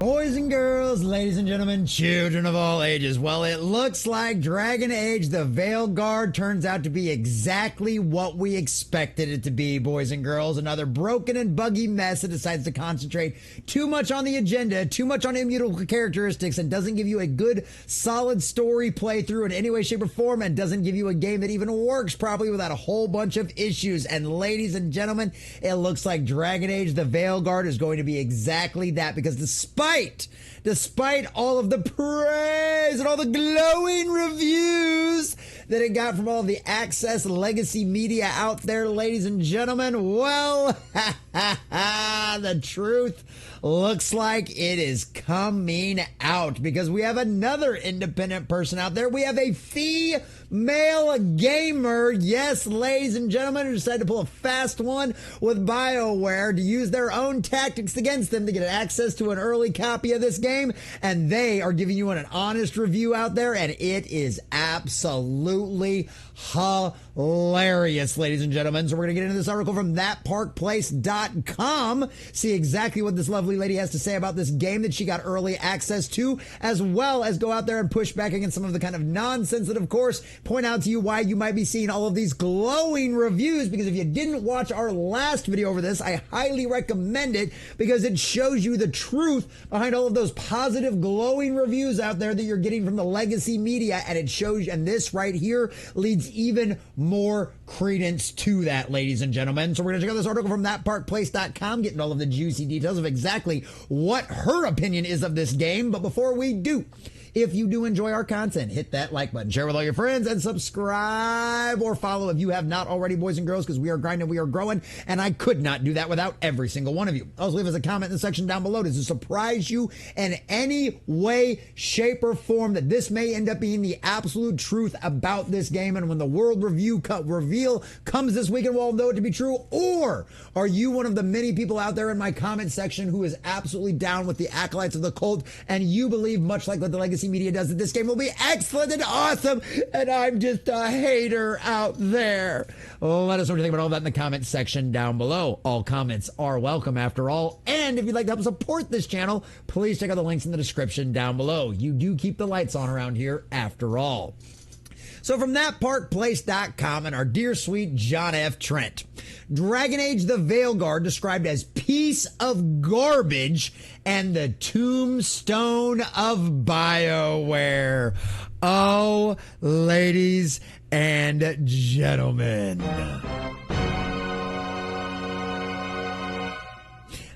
Boys and girls, ladies and gentlemen, children of all ages. Well, it looks like Dragon Age The Veilguard turns out to be exactly what we expected it to be, boys and girls. Another broken and buggy mess that decides to concentrate too much on the agenda, too much on immutable characteristics, and doesn't give you a good, solid story playthrough in any way, shape, or form, and doesn't give you a game that even works properly without a whole bunch of issues. And ladies and gentlemen, it looks like Dragon Age The Veilguard is going to be exactly that, because despite all of the praise and all the glowing reviews that it got from all the Access legacy media out there, ladies and gentlemen, well, the truth looks like it is coming out, because we have another independent person out there. We have a female gamer, yes, ladies and gentlemen, who decided to pull a fast one with Bioware to use their own tactics against them to get access to an early copy of this game, and they are giving you an honest review out there, and it is absolutely hilarious, ladies and gentlemen. So we're going to get into this article from thatparkplace.com, see exactly what this lovely lady has to say about this game that she got early access to, as well as go out there and push back against some of the kind of nonsense that, of course, point out to you why you might be seeing all of these glowing reviews, because if you didn't watch our last video over this, I highly recommend it, because it shows you the truth behind all of those positive glowing reviews out there that you're getting from the legacy media, and it shows you, and this right here leads even more credence to that, ladies and gentlemen. So we're going to check out this article from thatparkplace.com, getting all of the juicy details of exactly what her opinion is of this game. But before we do, if you do enjoy our content, hit that like button, share with all your friends, and subscribe or follow if you have not already, boys and girls, because we are grinding, we are growing, and I could not do that without every single one of you. Also, leave us a comment in the section down below. Does it surprise you in any way, shape, or form that this may end up being the absolute truth about this game, and when the world reveal comes this weekend, we'll know it to be true? Or are you one of the many people out there in my comment section who is absolutely down with the acolytes of the cult, and you believe, much like what the legacy media does, that this game will be excellent and awesome, and I'm just a hater out there? Let us know what you think about all that in the comment section down below. All comments are welcome after all, and if you'd like to help support this channel, please check out the links in the description down below. You do keep the lights on around here after all. So from thatparkplace.com and our dear sweet John F. Trent, Dragon Age The Veilguard described as piece of garbage and the tombstone of Bioware. Oh, ladies and gentlemen,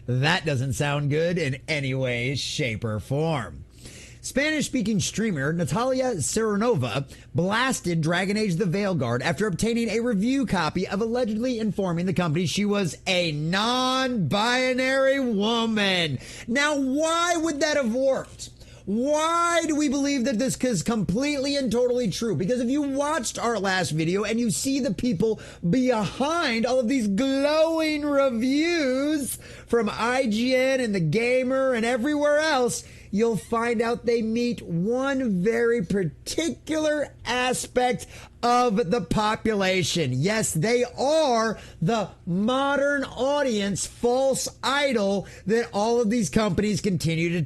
that doesn't sound good in any way, shape, or form. Spanish-speaking streamer Natalya Sirinova blasted Dragon Age The Veilguard after obtaining a review copy of allegedly informing the company she was a non-binary woman. Now, why would that have worked? Why do we believe that this is completely and totally true? Because if you watched our last video and you see the people behind all of these glowing reviews from IGN and The Gamer and everywhere else, you'll find out they meet one very particular aspect of the population. Yes, they are the modern audience false idol that all of these companies continue to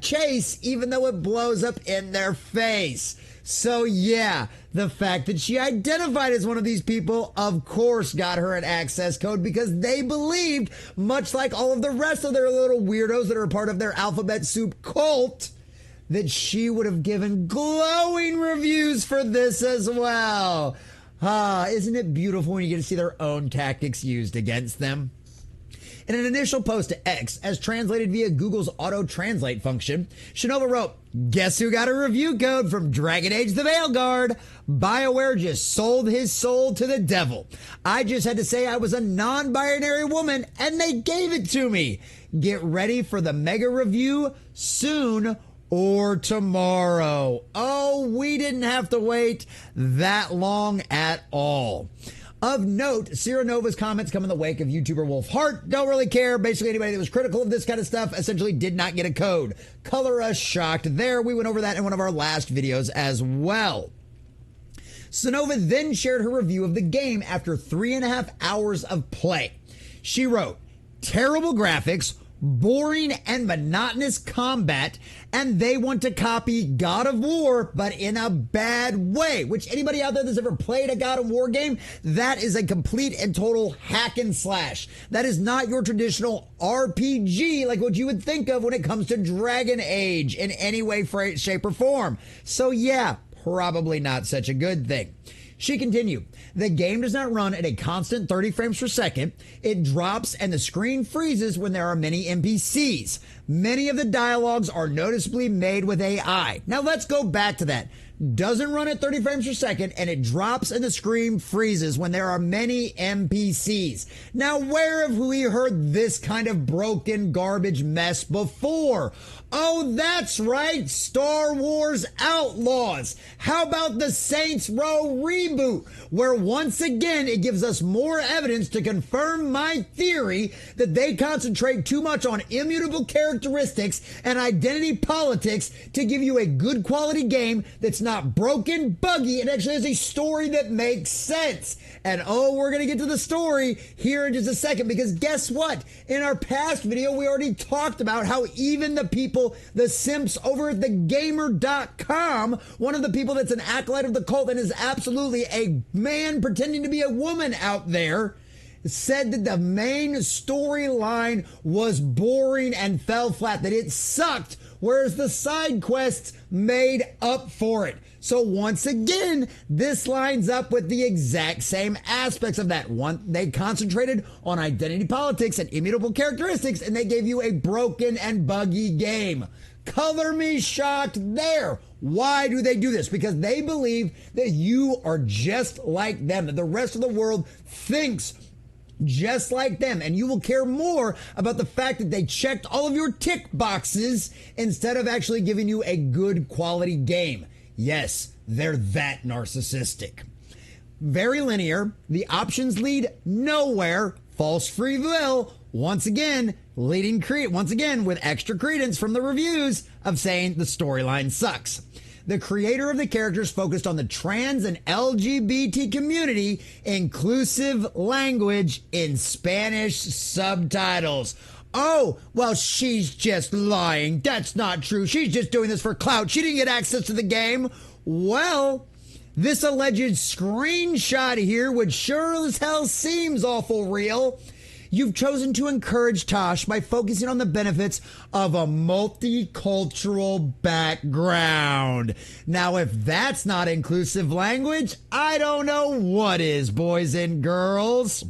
chase, even though it blows up in their face. So yeah, the fact that she identified as one of these people, of course, got her an access code, because they believed, much like all of the rest of their little weirdos that are a part of their alphabet soup cult, that she would have given glowing reviews for this as well. Isn't it beautiful when you get to see their own tactics used against them? In an initial post to X, as translated via Google's auto-translate function, Sirinova wrote, "Guess who got a review code from Dragon Age The Veilguard? Bioware just sold his soul to the devil. I just had to say I was a non-binary woman, and they gave it to me. Get ready for the mega review soon or tomorrow." Oh, we didn't have to wait that long at all. Of note, Sirinova's comments come in the wake of YouTuber Wolf Hart. Don't really care. Basically, anybody that was critical of this kind of stuff essentially did not get a code. Color us shocked there. We went over that in one of our last videos as well. Sirinova then shared her review of the game after 3.5 hours of play. She wrote, "Terrible graphics, boring and monotonous combat, and they want to copy God of War, but in a bad way, which anybody out there that's ever played a God of War game, that is a complete and total hack and slash. That is not your traditional RPG like what you would think of when it comes to Dragon Age in any way, shape, or form. So yeah, probably not such a good thing. She continued, the game does not run at a constant 30 frames per second. It drops and the screen freezes when there are many NPCs. Many of the dialogues are noticeably made with AI. Now let's go back to that. Doesn't run at 30 frames per second, and it drops and the screen freezes when there are many NPCs. Now, where have we heard this kind of broken garbage mess before? Oh, that's right, Star Wars Outlaws. How about the Saints Row reboot, where once again it gives us more evidence to confirm my theory that they concentrate too much on immutable characteristics and identity politics to give you a good quality game that's not broken, buggy, and actually has a story that makes sense. And oh, we're going to get to the story here in just a second, because guess what? In our past video, we already talked about how even the people, the simps over at thegamer.com, one of the people that's an acolyte of the cult and is absolutely a man pretending to be a woman out there, said that the main storyline was boring and fell flat, that it sucked, whereas the side quests made up for it. So once again, this lines up with the exact same aspects of that. One, they concentrated on identity politics and immutable characteristics, and they gave you a broken and buggy game. Color me shocked there. Why do they do this? Because they believe that you are just like them, that the rest of the world thinks just like them, and you will care more about the fact that they checked all of your tick boxes instead of actually giving you a good quality game. Yes, they're that narcissistic. Very linear. The options lead nowhere. False free will. Once again, with extra credence from the reviews of saying the storyline sucks. The creator of the characters focused on the trans and LGBT community, inclusive language in Spanish subtitles. Oh, well, she's just lying. That's not true. She's just doing this for clout. She didn't get access to the game. Well, this alleged screenshot here, which sure as hell seems awful real. You've chosen to encourage Tosh by focusing on the benefits of a multicultural background. Now, if that's not inclusive language, I don't know what is, boys and girls.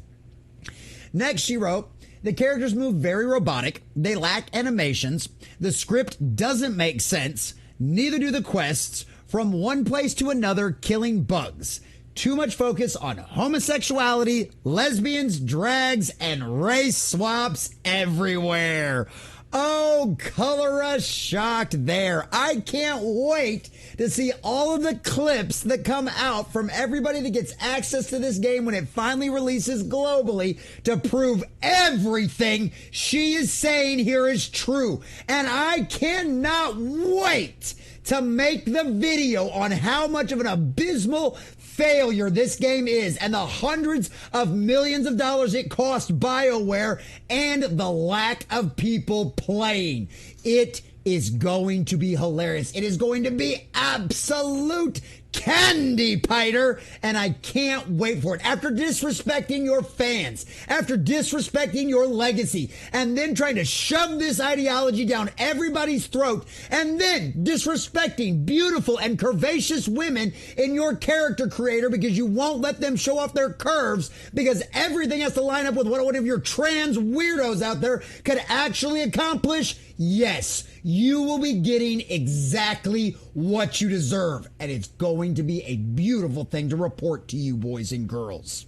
Next, she wrote, the characters move very robotic. They lack animations. The script doesn't make sense. Neither do the quests. From one place to another, killing bugs. Too much focus on homosexuality, lesbians, drags, and race swaps everywhere. Oh, color us shocked there. I can't wait to see all of the clips that come out from everybody that gets access to this game when it finally releases globally to prove everything she is saying here is true. And I cannot wait to make the video on how much of an abysmal failure this game is and the hundreds of millions of dollars it cost BioWare and the lack of people playing. It is going to be hilarious. It is going to be absolute candy, Piter, and I can't wait for it. After disrespecting your fans, after disrespecting your legacy, and then trying to shove this ideology down everybody's throat, and then disrespecting beautiful and curvaceous women in your character creator because you won't let them show off their curves because everything has to line up with what one of your trans weirdos out there could actually accomplish, yes, you will be getting exactly what you deserve. And it's going to be a beautiful thing to report to you, boys and girls.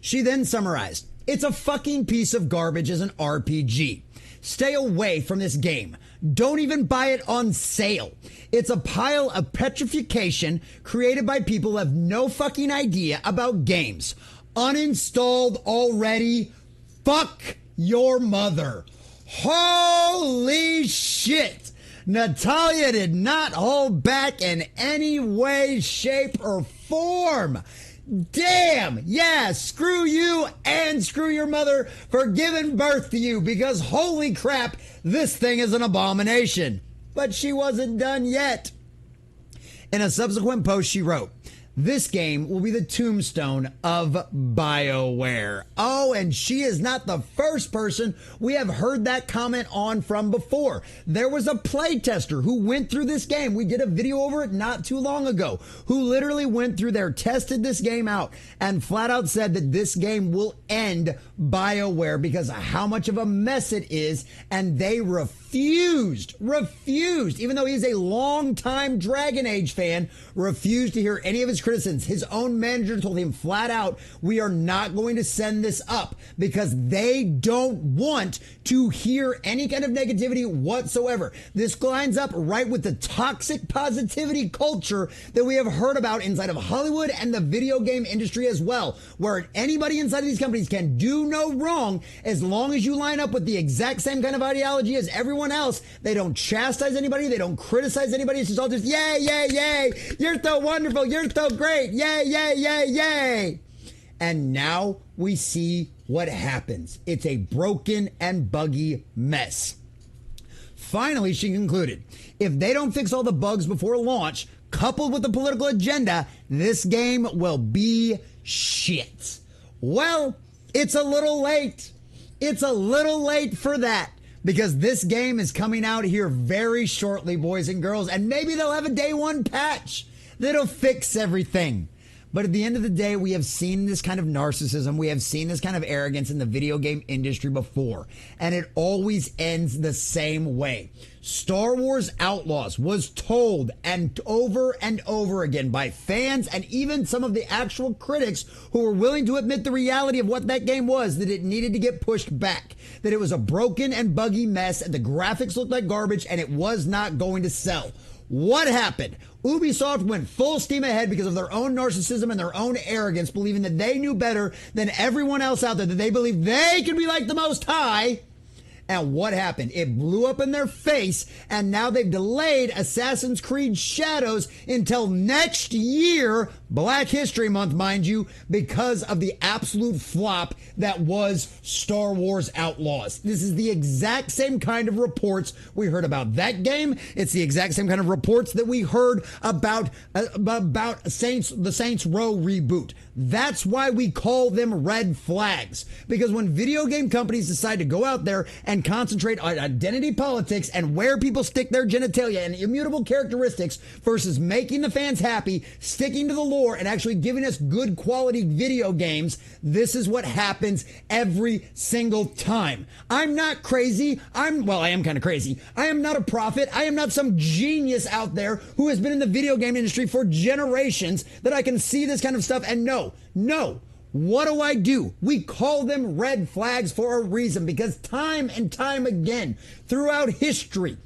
She then summarized, it's a fucking piece of garbage as an RPG. Stay away from this game. Don't even buy it on sale. It's a pile of petrification created by people who have no fucking idea about games. Uninstalled already? Fuck your mother. Holy shit! Natalya did not hold back in any way, shape, or form. Damn! Yeah, screw you and and screw your mother for giving birth to you, because holy crap, this thing is an abomination. But she wasn't done yet. In a subsequent post, she wrote, "This game will be the tombstone of Bioware." Oh, and she is not the first person we have heard that comment on from before. There was a playtester who went through this game. We did a video over it not too long ago, who literally went through there, tested this game out, and flat out said that this game will end Bioware because of how much of a mess it is, and they refused, even though he's a longtime Dragon Age fan, refused to hear any of his criticisms. His own manager told him flat out, "We are not going to send this up," because they don't want to hear any kind of negativity whatsoever. This lines up right with the toxic positivity culture that we have heard about inside of Hollywood and the video game industry as well, where anybody inside of these companies can do no wrong as long as you line up with the exact same kind of ideology as everyone else. They don't chastise anybody. They don't criticize anybody. It's just all just, yay, yay, yay. You're so wonderful. You're so great. Yay, yay, yay, yay. And now we see what happens. It's a broken and buggy mess. Finally, she concluded, if they don't fix all the bugs before launch, coupled with the political agenda, this game will be shit. Well, it's a little late. It's a little late for that, because this game is coming out here very shortly, boys and girls, and maybe they'll have a day one patch that'll fix everything. But at the end of the day, we have seen this kind of narcissism. We have seen this kind of arrogance in the video game industry before, and it always ends the same way. Star Wars Outlaws was told and over again by fans and even some of the actual critics who were willing to admit the reality of what that game was, that it needed to get pushed back, that it was a broken and buggy mess, and the graphics looked like garbage, and it was not going to sell. What happened? Ubisoft went full steam ahead because of their own narcissism and their own arrogance, believing that they knew better than everyone else out there, that they believed they could be like the Most High. And what happened? It blew up in their face, and now they've delayed Assassin's Creed Shadows until next year, Black History Month, mind you, because of the absolute flop that was Star Wars Outlaws. This is the exact same kind of reports we heard about that game. It's the exact same kind of reports that we heard about the Saints Row reboot. That's why we call them red flags, because when video game companies decide to go out there and concentrate on identity politics and where people stick their genitalia and immutable characteristics versus making the fans happy, sticking to the lore, and actually giving us good quality video games, this is what happens every single time. I'm not crazy. I am kind of crazy. I am not a prophet. I am not some genius out there who has been in the video game industry for generations that I can see this kind of stuff and know. No. What do? We call them red flags for a reason, because time and time again throughout history,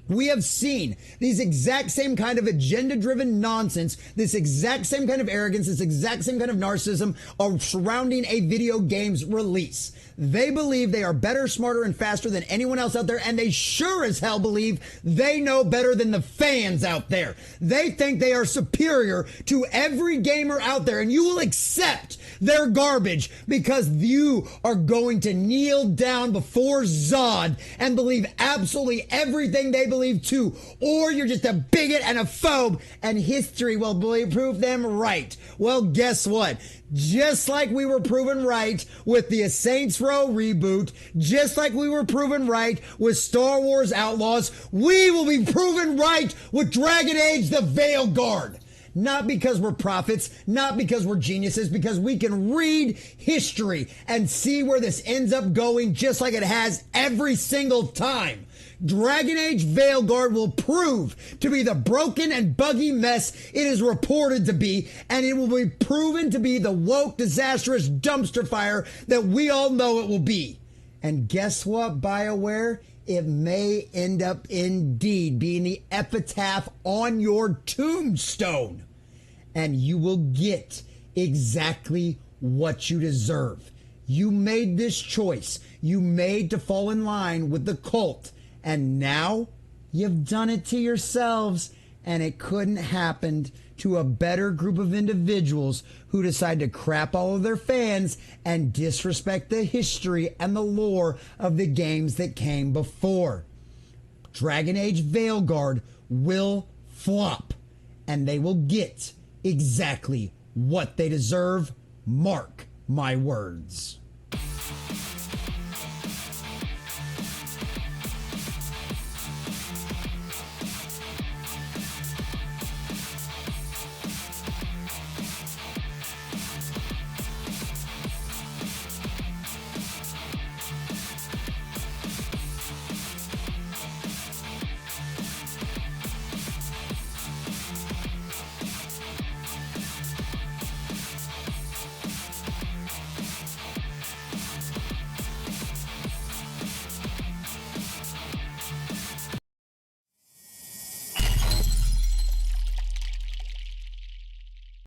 we have seen these exact same kind of agenda-driven nonsense, this exact same kind of arrogance, this exact same kind of narcissism surrounding a video game's release. They believe they are better, smarter, and faster than anyone else out there, and they sure as hell believe they know better than the fans out there. They think they are superior to every gamer out there, and you will accept their garbage because you are going to kneel down before Zod and believe absolutely everything they believe too, or you're just a bigot and a phobe, and history will prove them right. Well, guess what? Just like we were proven right with the Saints Row reboot, just like we were proven right with Star Wars Outlaws, we will be proven right with Dragon Age The Veilguard. Not because we're prophets, not because we're geniuses, because we can read history and see where this ends up going, just like it has every single time. Dragon Age Veilguard will prove to be the broken and buggy mess it is reported to be, and it will be proven to be the woke, disastrous dumpster fire that we all know it will be. And guess what, BioWare? It may end up indeed being the epitaph on your tombstone, and you will get exactly what you deserve. You made this choice. You made to fall in line with the cult. And now you've done it to yourselves, and it couldn't happen to a better group of individuals who decide to crap all of their fans and disrespect the history and the lore of the games that came before. Dragon Age Veilguard will flop, and they will get exactly what they deserve. Mark my words.